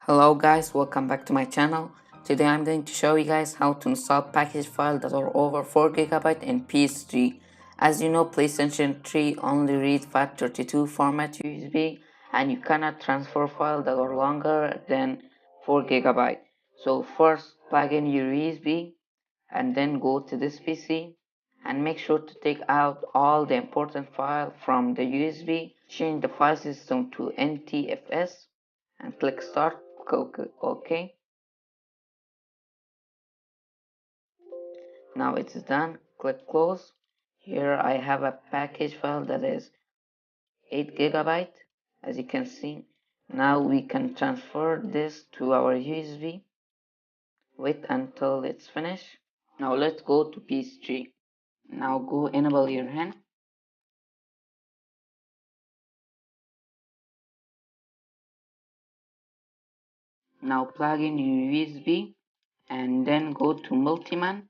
Hello guys, welcome back to my channel. Today I'm going to show you guys how to install package files that are over 4GB in PS3. As you know, PlayStation 3 only reads FAT32 format USB and you cannot transfer files that are longer than 4GB. So first plug in your USB and then go to this PC and make sure to take out all the important files from the USB. Change the file system to NTFS and click start. OK. Now it's done. Click close. Here I have a package file that is 8GB, as you can see. Now we can transfer this to our USB. Wait until it's finished. Now let's go to PS3. Now go enable your hand. Now plug in your USB and then go to Multiman.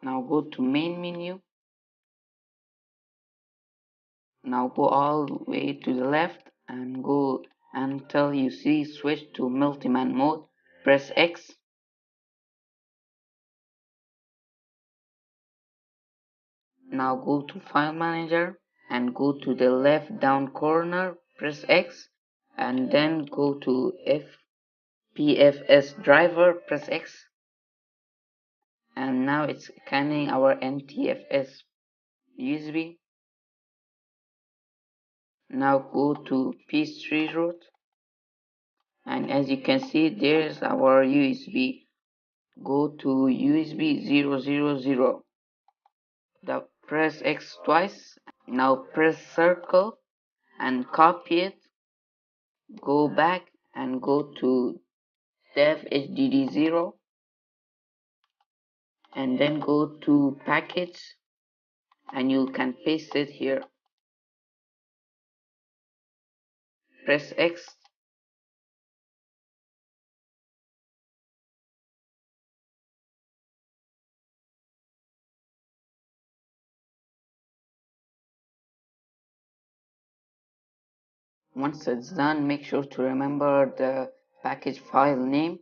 Now go to main menu. Now go all the way to the left and go until you see switch to Multiman mode. Press X. Now go to File Manager and go to the left down corner, press X, and then go to FPFS driver, press X, and now it's scanning our NTFS USB. Now go to PS3 root, and as you can see, there's our USB. Go to USB 000. Now press X twice. Now press circle and copy it. Go back and go to dev HDD0 and then go to package and you can paste it here. Press X. Once it's done, make sure to remember the package file name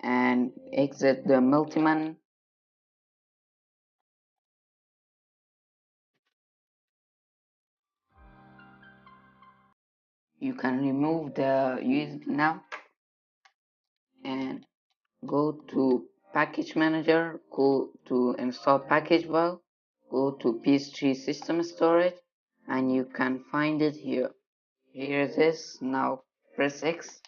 and exit the Multiman. You can remove the USB now and go to package manager, go to install package file, go to PS3 system storage, and you can find it here. Here it is. Now press X.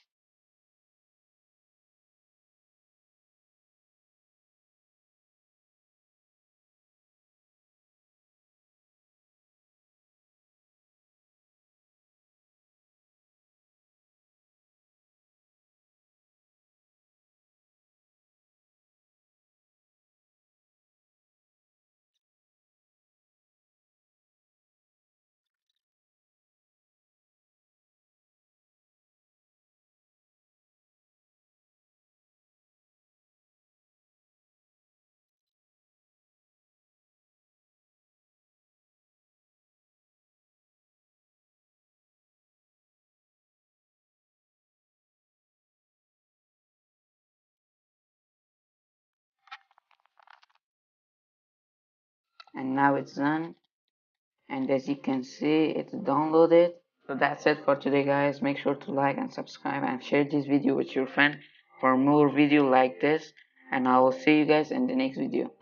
And now it's done, and as you can see, it's downloaded. So that's it for today, guys. Make sure to like and subscribe and share this video with your friend for more video like this, and I will see you guys in the next video.